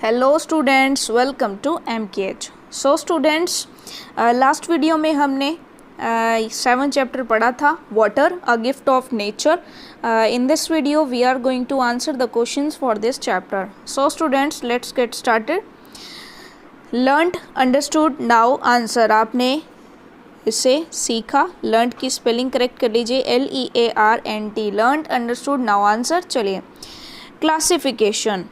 Hello students, welcome to MKH। So students, last video में हमने 7 chapter पढ़ा था, water a gift of nature. In this video we are going to answer the questions for this chapter. So students, let's get started. Learned, understood, now answer. आपने इसे सीखा। Learned की spelling correct कर लीजिए, LEARNT। Learned, understood, now answer. चलिए, classification.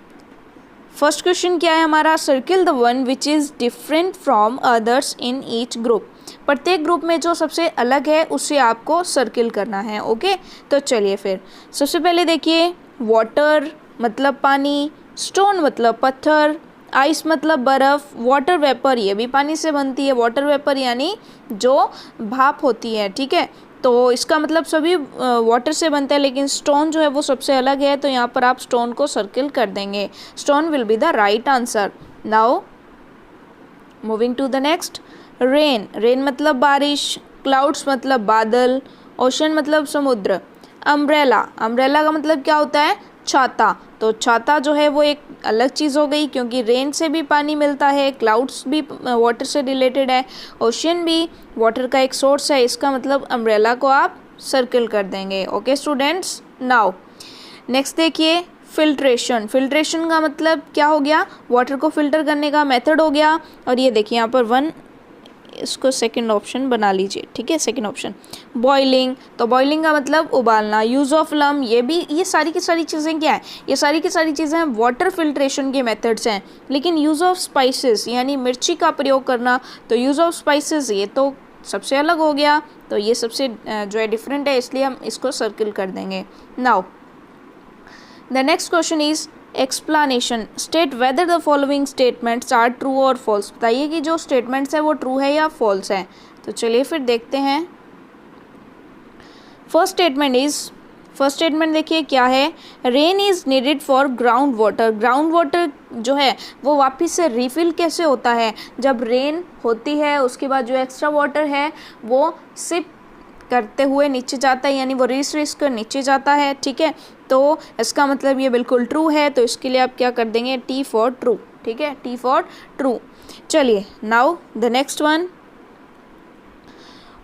First question क्या है हमारा? Circle the one which is different from others in each group. प्रत्येक ग्रुप में जो सबसे अलग है उसे आपको सर्किल करना है। ओके, तो चलिए फिर सबसे पहले देखिए, वाटर मतलब पानी, स्टोन मतलब पत्थर, आइस मतलब बर्फ़, वाटर वेपर ये भी पानी से बनती है। वाटर वेपर यानी जो भाप होती है, ठीक है। तो इसका मतलब सभी वाटर से बनता है, लेकिन स्टोन जो है वो सबसे अलग है, तो यहाँ पर आप स्टोन को सर्किल कर देंगे। Stone will be the right answer. Now moving to the next, rain. Rain मतलब बारिश, क्लाउड्स मतलब बादल, ओशन मतलब समुद्र, अम्ब्रेला। अम्ब्रेला का मतलब क्या होता है? छाता। तो छाता जो है वो एक अलग चीज़ हो गई, क्योंकि रेन से भी पानी मिलता है, क्लाउड्स भी वाटर से रिलेटेड है, ओशियन भी वाटर का एक सोर्स है। इसका मतलब अम्ब्रेला को आप सर्किल कर देंगे। ओके स्टूडेंट्स, नाउ नेक्स्ट देखिए, फिल्ट्रेशन। फिल्ट्रेशन का मतलब क्या हो गया? वाटर को फिल्टर करने का मेथड हो गया। और ये देखिए यहाँ पर 1, इसको सेकंड ऑप्शन बना लीजिए, ठीक है। Second option, boiling. तो बॉइलिंग का मतलब उबालना। यूज़ ऑफ लम, ये सारी की सारी चीज़ें क्या है? ये सारी की सारी चीज़ें वाटर फिल्ट्रेशन के मेथड्स हैं। लेकिन यूज़ ऑफ स्पाइसेस यानी मिर्ची का प्रयोग करना, तो यूज़ ऑफ स्पाइसेस ये तो सबसे अलग हो गया, तो ये सबसे जो है डिफरेंट है, इसलिए हम इसको सर्किल कर देंगे। Now the next question is explanation. State whether the following statements are true और फॉल्स। बताइए कि जो स्टेटमेंट्स है वो ट्रू है या फॉल्स है। तो चलिए फिर देखते हैं। फर्स्ट स्टेटमेंट देखिए क्या है? Rain is needed for ground water. Ground water जो है वो वापस से रिफिल कैसे होता है? जब रेन होती है उसके बाद जो एक्स्ट्रा वाटर है वो सिप करते हुए नीचे जाता है, यानी वो रिस कर नीचे जाता है, ठीक है। तो इसका मतलब ये बिल्कुल ट्रू है, तो इसके लिए आप क्या कर देंगे? T फॉर ट्रू, ठीक है। T for true. चलिए, now the next one,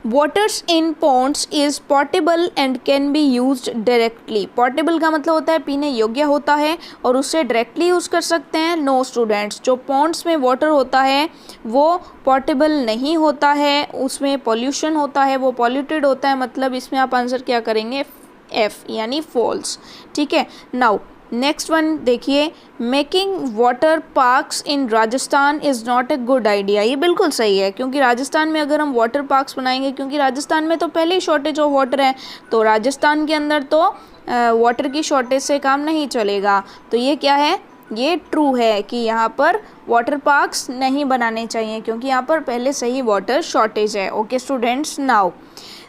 waters in ponds is portable and can be used directly. Portable का मतलब होता है पीने योग्य होता है और उससे डायरेक्टली यूज़ कर सकते हैं। नो स्टूडेंट्स, जो पॉन्ड्स में वाटर होता है वो पोर्टेबल नहीं होता है, उसमें पॉल्यूशन होता है, वो पॉल्यूटेड होता है। मतलब इसमें आप आंसर क्या करेंगे? F यानी फॉल्स, ठीक है। नाउ नेक्स्ट वन देखिए, making water parks in Rajasthan is not a good idea. ये बिल्कुल सही है, क्योंकि राजस्थान में अगर हम वाटर पार्क्स बनाएंगे, क्योंकि राजस्थान में तो पहले ही शॉर्टेज ऑफ वाटर है, तो राजस्थान के अंदर तो वाटर की शॉर्टेज से काम नहीं चलेगा। तो ये क्या है? ये ट्रू है कि यहाँ पर वाटर पार्क्स नहीं बनाने चाहिए, क्योंकि यहाँ पर पहले से ही वाटर शॉर्टेज है। Okay students, now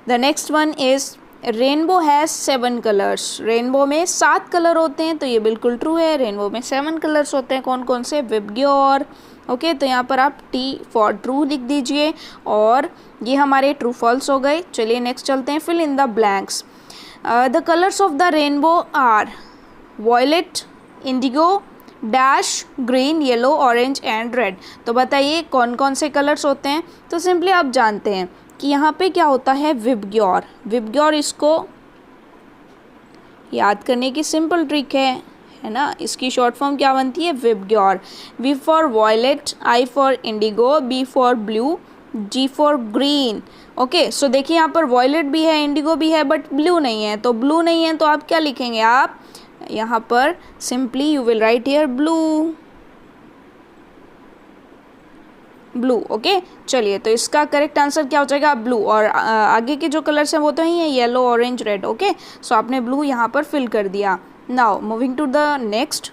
the next one is rainbow has 7 colours. Rainbow में 7 कलर होते हैं, तो ये बिल्कुल ट्रू है। रेनबो में 7 कलर्स होते हैं। कौन कौन से? विबग्योर। ओके, तो यहाँ पर आप T फॉर ट्रू लिख दीजिए, और ये हमारे ट्रू फॉल्स हो गए। चलिए नेक्स्ट चलते हैं, fill in the blanks. The colours of the rainbow are violet, indigo, dash, green, yellow, orange and red. तो बताइए कौन कौन से कलर्स होते हैं? तो सिंपली आप जानते हैं कि यहाँ पे क्या होता है? विबग्योर। विबग्योर, इसको याद करने की सिंपल ट्रिक है ना। इसकी शॉर्ट फॉर्म क्या बनती है? VIBGYOR. V for violet, I for indigo, B for blue, G for green. Okay, so देखिए यहाँ पर वॉयलेट भी है, इंडिगो भी है, बट ब्लू नहीं है। तो ब्लू नहीं है तो आप क्या लिखेंगे? आप यहाँ पर simply you will write here blue. Okay, चलिए, तो इसका करेक्ट आंसर क्या हो जाएगा? ब्लू। और आगे के जो कलर्स हैं वो तो ही है, yellow, orange, red. Okay, so आपने ब्लू यहाँ पर फिल कर दिया। Now moving to the next,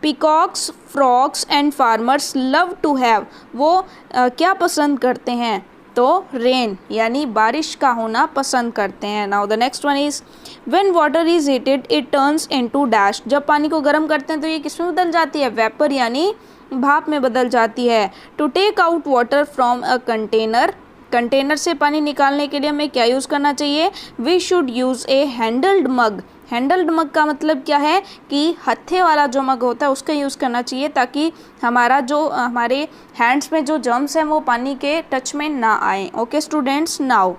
peacocks, frogs and farmers love to have. वो क्या पसंद करते हैं? तो रेन यानी बारिश का होना पसंद करते हैं। Now the next one is, when water is heated it turns into dash. जब पानी को गर्म करते हैं तो ये किस में बदल जाती है? वेपर यानी भाप में बदल जाती है। To take out water from a container, container से पानी निकालने के लिए हमें क्या यूज़ करना चाहिए? We should use a handled mug. Handled mug का मतलब क्या है कि हत्थे वाला जो मग होता है उसका यूज़ करना चाहिए, ताकि हमारे हैंड्स में जो जर्म्स हैं वो पानी के टच में ना आए। Okay students, now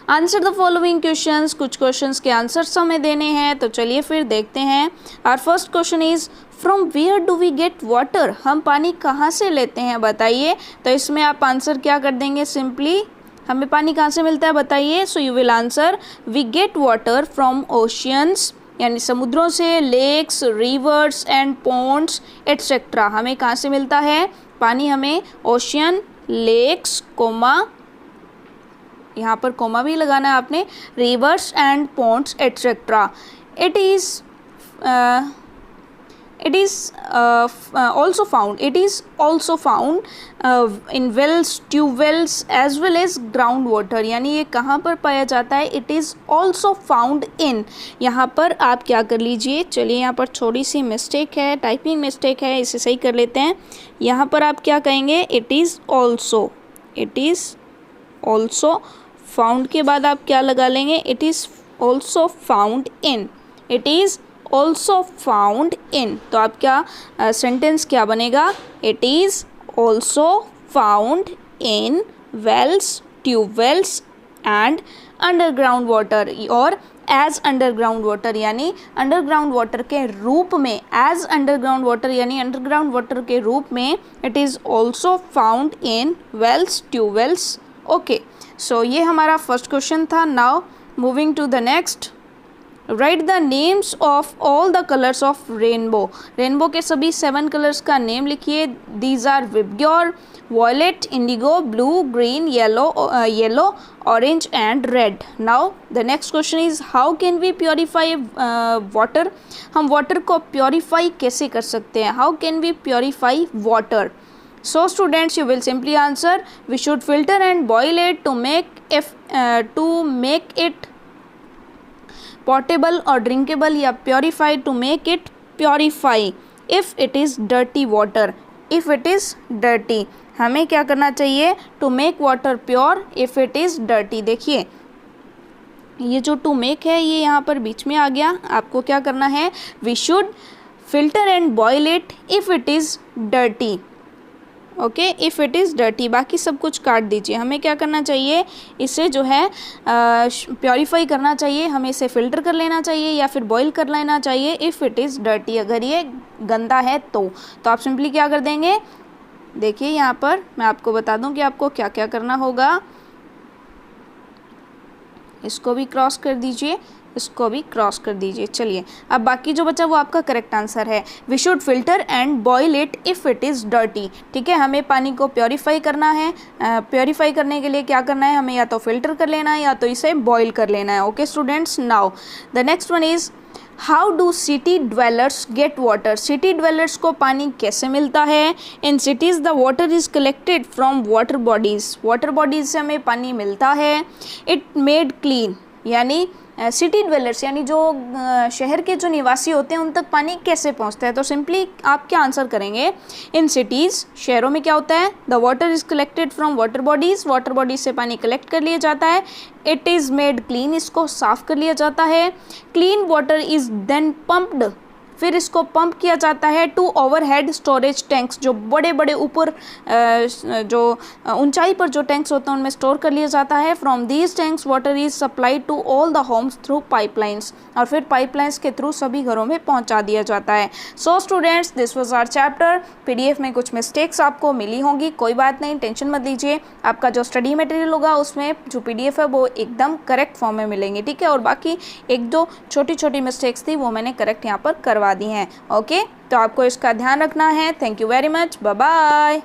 answer the following questions. कुछ क्वेश्चंस के आंसर्स हमें देने हैं, तो चलिए फिर देखते हैं। Our first question is from where do we get water, हम पानी कहाँ से लेते हैं बताइए। तो इसमें आप आंसर क्या कर देंगे, सिंपली हमें पानी कहाँ से मिलता है बताइए। So you will answer we get water from oceans, यानी समुद्रों से, lakes, rivers and ponds etcetera. हमें कहाँ से मिलता है पानी, हमें ओशियन, लेक्स, कोमा, यहाँ पर कोमा भी लगाना है आपने, rivers and ponds etcetera. It is also found in wells, tube wells as well as groundwater। यानी ये कहाँ पर पाया जाता है, it is also found in। यहाँ पर आप क्या कर लीजिए, चलिए यहाँ पर थोड़ी सी मिस्टेक है, टाइपिंग मिस्टेक है, इसे सही कर लेते हैं। यहाँ पर आप क्या कहेंगे, it is also found के बाद आप क्या लगा लेंगे, it is also found in, it is also found in। तो आपका सेंटेंस क्या बनेगा, it is also found in wells, tube wells and underground water, और as underground water यानी underground water के रूप में, as underground water यानी underground water के रूप में it is also found in wells, tube wells। Okay, so ये हमारा फर्स्ट क्वेश्चन था। Now moving to the next, write the names of all the colours of rainbow. Rainbow के सभी 7 colours का नेम लिखिए। These are VIBGYOR, violet, indigo, blue, green, yellow, orange and red. Now the next question is how can we purify water, हम water को purify कैसे कर सकते हैं, how can we purify water. So students, you will simply answer we should filter and boil it to make it potable or drinkable, या purify to make it purify if it is dirty water, if it is dirty। हमें क्या करना चाहिए, to make water pure if it is dirty। देखिए ये जो to make है ये यहाँ पर बीच में आ गया, आपको क्या करना है, we should filter and boil it if it is dirty। Okay, if it is dirty, बाकी सब कुछ काट दीजिए। हमें क्या करना चाहिए, इसे जो है प्योरीफाई करना चाहिए, हमें इसे फ़िल्टर कर लेना चाहिए या फिर बॉईल कर लेना चाहिए इफ़ इट इज़ डर्टी, अगर ये गंदा है तो आप सिंपली क्या कर देंगे, देखिए यहाँ पर मैं आपको बता दूं कि आपको क्या क्या करना होगा। इसको भी क्रॉस कर दीजिए, इसको भी क्रॉस कर दीजिए। चलिए अब बाकी जो बचा वो आपका करेक्ट आंसर है। We should filter and boil it if it is dirty. ठीक है, हमें पानी को प्योरीफाई करना है। प्योरीफाई करने के लिए क्या करना है, हमें या तो फिल्टर कर लेना है या तो इसे बॉईल कर लेना है। Okay students, now the next one is how do city dwellers get water. City dwellers को पानी कैसे मिलता है। In cities the water is collected from water bodies. Water bodies से हमें पानी मिलता है। इट मेड क्लीन, यानी सिटी ड्वेलर्स यानी जो शहर के जो निवासी होते हैं उन तक पानी कैसे पहुंचता है। तो सिंपली आप क्या आंसर करेंगे, इन सिटीज़, शहरों में क्या होता है, the water is collected from water bodies. Water bodies से पानी कलेक्ट कर लिया जाता है। इट इज़ मेड क्लीन, इसको साफ़ कर लिया जाता है। Clean water is then pumped, फिर इसको पंप किया जाता है टू ओवरहेड स्टोरेज टैंक्स। जो बड़े बड़े ऊपर जो ऊंचाई पर जो टैंक्स होते हैं उनमें स्टोर कर लिया जाता है। From these tanks water is supplied to all the homes through pipelines, और फिर पाइपलाइंस के थ्रू सभी घरों में पहुंचा दिया जाता है। So students, this was our chapter. PDF में कुछ मिस्टेक्स आपको मिली होंगी, कोई बात नहीं, टेंशन मत लीजिए। आपका जो स्टडी मटेरियल होगा उसमें जो पीडीएफ है वो एकदम करेक्ट फॉर्म में मिलेंगे। ठीक है, और बाकी एक दो छोटी छोटी मिस्टेक्स थी वो मैंने करेक्ट यहाँ पर करवा दी हैं। ओके, तो आपको इसका ध्यान रखना है। Thank you very much, bye bye.